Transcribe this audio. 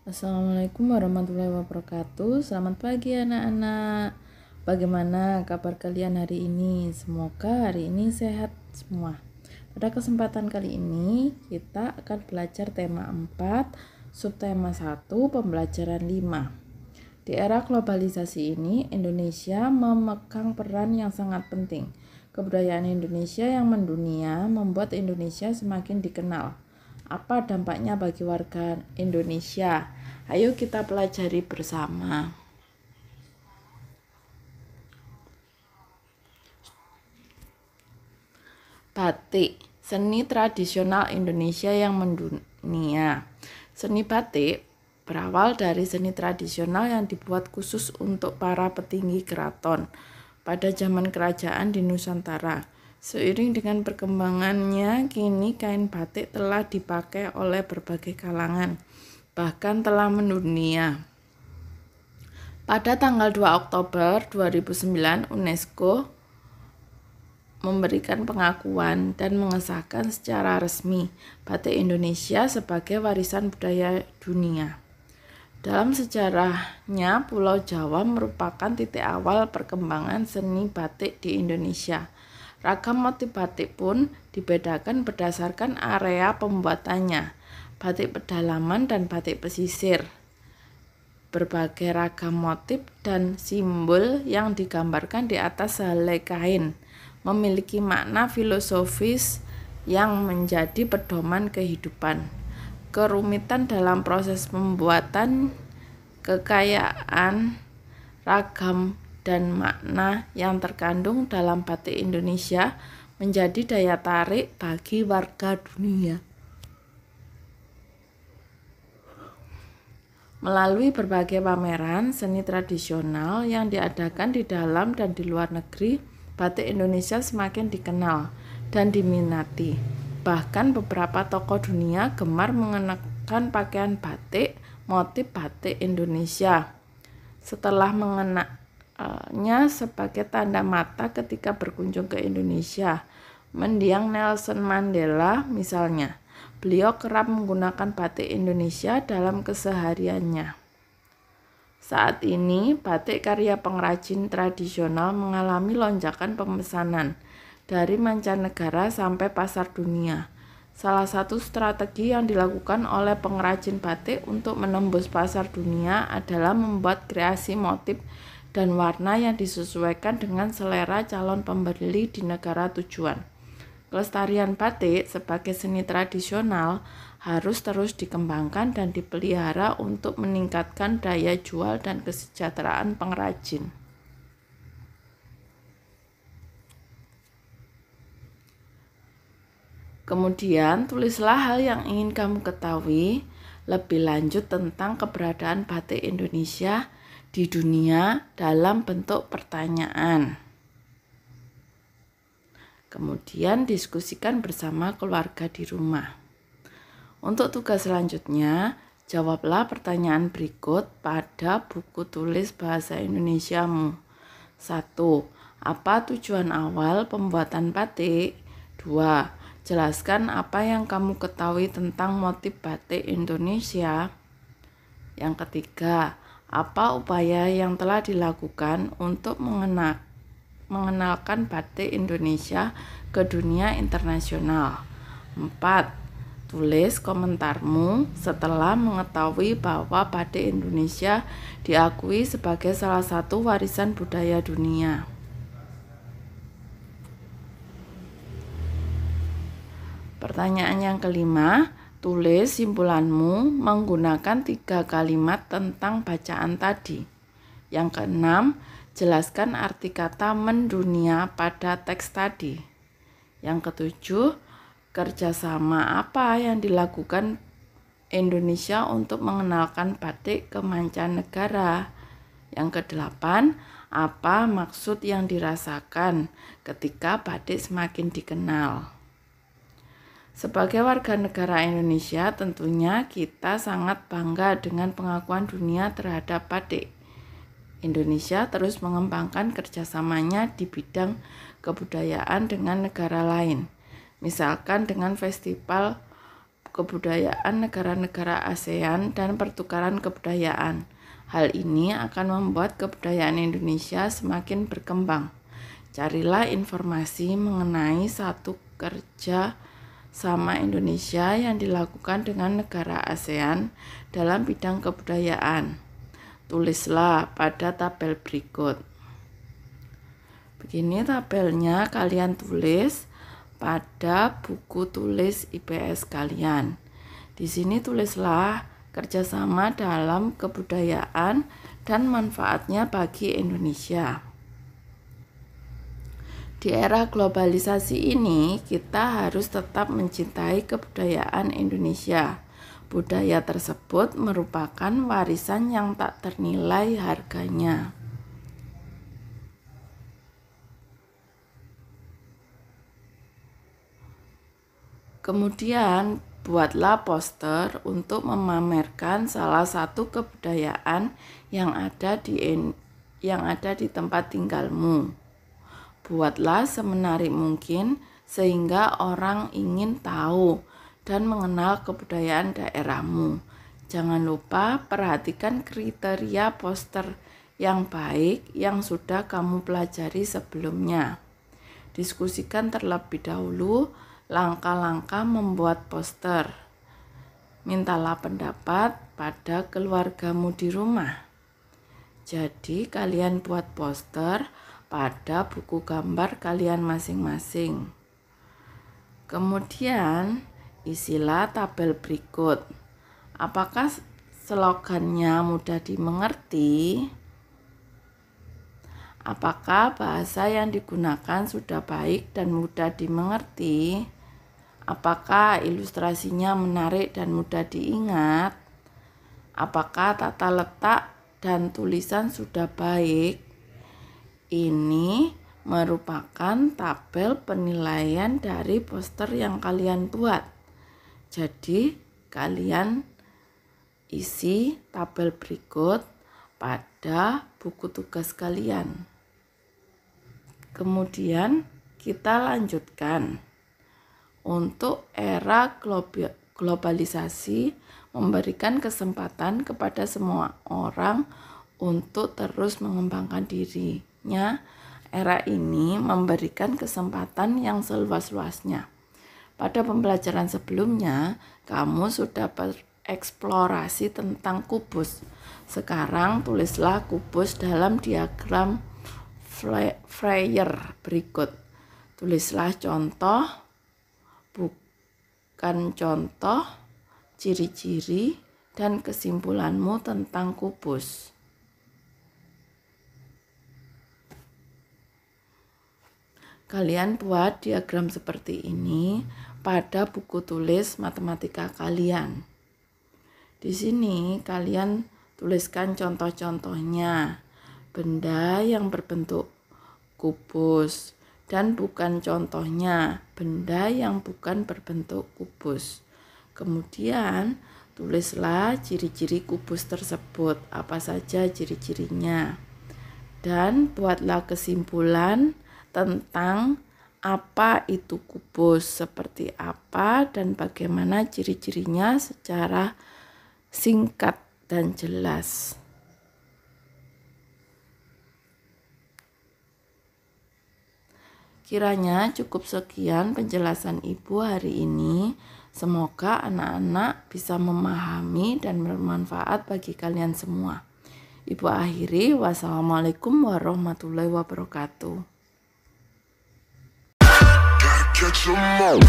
Assalamualaikum warahmatullahi wabarakatuh. Selamat pagi anak-anak. Bagaimana kabar kalian hari ini? Semoga hari ini sehat semua. Pada kesempatan kali ini kita akan belajar tema 4, subtema 1, pembelajaran 5. Di era globalisasi ini, Indonesia memegang peran yang sangat penting. Kebudayaan Indonesia yang mendunia membuat Indonesia semakin dikenal. Apa dampaknya bagi warga Indonesia? Ayo kita pelajari bersama. Batik, seni tradisional Indonesia yang mendunia. Seni batik berawal dari seni tradisional yang dibuat khusus untuk para petinggi keraton pada zaman kerajaan di Nusantara. Seiring dengan perkembangannya, kini kain batik telah dipakai oleh berbagai kalangan, bahkan telah mendunia. Pada tanggal 2 Oktober 2009, UNESCO memberikan pengakuan dan mengesahkan secara resmi batik Indonesia sebagai warisan budaya dunia. Dalam sejarahnya, Pulau Jawa merupakan titik awal perkembangan seni batik di Indonesia. Ragam motif batik pun dibedakan berdasarkan area pembuatannya, batik pedalaman dan batik pesisir. Berbagai ragam motif dan simbol yang digambarkan di atas helai kain memiliki makna filosofis yang menjadi pedoman kehidupan. Kerumitan dalam proses pembuatan, kekayaan, ragam, dan makna yang terkandung dalam batik Indonesia menjadi daya tarik bagi warga dunia. Melalui berbagai pameran seni tradisional yang diadakan di dalam dan di luar negeri, batik Indonesia semakin dikenal dan diminati. Bahkan beberapa tokoh dunia gemar mengenakan pakaian batik, motif batik Indonesia. Setelah mengenaknya sebagai tanda mata ketika berkunjung ke Indonesia, mendiang Nelson Mandela misalnya, beliau kerap menggunakan batik Indonesia dalam kesehariannya. Saat ini, batik karya pengrajin tradisional mengalami lonjakan pemesanan dari mancanegara sampai pasar dunia. Salah satu strategi yang dilakukan oleh pengrajin batik untuk menembus pasar dunia adalah membuat kreasi motif dan warna yang disesuaikan dengan selera calon pembeli di negara tujuan. Kelestarian batik sebagai seni tradisional harus terus dikembangkan dan dipelihara untuk meningkatkan daya jual dan kesejahteraan pengrajin. Kemudian, tulislah hal yang ingin kamu ketahui lebih lanjut tentang keberadaan batik Indonesia di dunia dalam bentuk pertanyaan. Kemudian diskusikan bersama keluarga di rumah. Untuk tugas selanjutnya, jawablah pertanyaan berikut pada buku tulis bahasa Indonesiamu. 1. Apa tujuan awal pembuatan batik? 2. Jelaskan apa yang kamu ketahui tentang motif batik Indonesia. Yang ketiga, apa upaya yang telah dilakukan untuk mengenalkan batik Indonesia ke dunia internasional. 4. Tulis komentarmu setelah mengetahui bahwa batik Indonesia diakui sebagai salah satu warisan budaya dunia. Pertanyaan yang kelima, tulis simpulanmu menggunakan 3 kalimat tentang bacaan tadi. Yang keenam, jelaskan arti kata mendunia pada teks tadi. Yang ketujuh, kerjasama apa yang dilakukan Indonesia untuk mengenalkan batik ke mancanegara. Yang kedelapan, apa maksud yang dirasakan ketika batik semakin dikenal. Sebagai warga negara Indonesia, tentunya kita sangat bangga dengan pengakuan dunia terhadap batik. Indonesia terus mengembangkan kerjasamanya di bidang kebudayaan dengan negara lain, misalkan dengan festival kebudayaan negara-negara ASEAN dan pertukaran kebudayaan. Hal ini akan membuat kebudayaan Indonesia semakin berkembang. Carilah informasi mengenai satu kerja sama Indonesia yang dilakukan dengan negara ASEAN dalam bidang kebudayaan. Tulislah pada tabel berikut. Begini tabelnya, kalian tulis pada buku tulis IPS kalian. Di sini tulislah kerjasama dalam kebudayaan dan manfaatnya bagi Indonesia. Di era globalisasi ini, kita harus tetap mencintai kebudayaan Indonesia. Budaya tersebut merupakan warisan yang tak ternilai harganya. Kemudian, buatlah poster untuk memamerkan salah satu kebudayaan yang ada di tempat tinggalmu. Buatlah semenarik mungkin sehingga orang ingin tahu dan mengenal kebudayaan daerahmu. Jangan lupa perhatikan kriteria poster yang baik yang sudah kamu pelajari sebelumnya. Diskusikan terlebih dahulu langkah-langkah membuat poster. Mintalah pendapat pada keluargamu di rumah. Jadi kalian buat poster pada buku gambar kalian masing-masing. Kemudian isilah tabel berikut. Apakah slogannya mudah dimengerti? Apakah bahasa yang digunakan sudah baik dan mudah dimengerti? Apakah ilustrasinya menarik dan mudah diingat? Apakah tata letak dan tulisan sudah baik? Ini merupakan tabel penilaian dari poster yang kalian buat. Jadi, kalian isi tabel berikut pada buku tugas kalian. Kemudian, kita lanjutkan. Untuk era globalisasi memberikan kesempatan kepada semua orang untuk terus mengembangkan dirinya. Era ini memberikan kesempatan yang seluas-luasnya. Pada pembelajaran sebelumnya, kamu sudah bereksplorasi tentang kubus. Sekarang tulislah kubus dalam diagram Freyr berikut. Tulislah contoh, bukan contoh, ciri-ciri, dan kesimpulanmu tentang kubus. Kalian buat diagram seperti ini pada buku tulis matematika kalian. Di sini kalian tuliskan contoh-contohnya. Benda yang berbentuk kubus dan bukan contohnya, benda yang bukan berbentuk kubus. Kemudian tulislah ciri-ciri kubus tersebut, apa saja ciri-cirinya. Dan buatlah kesimpulan tentang apa itu kubus, seperti apa dan bagaimana ciri-cirinya secara singkat dan jelas. Kiranya cukup sekian penjelasan Ibu hari ini. Semoga anak-anak bisa memahami dan bermanfaat bagi kalian semua. Ibu akhiri, wassalamualaikum warahmatullahi wabarakatuh. Catch 'em all.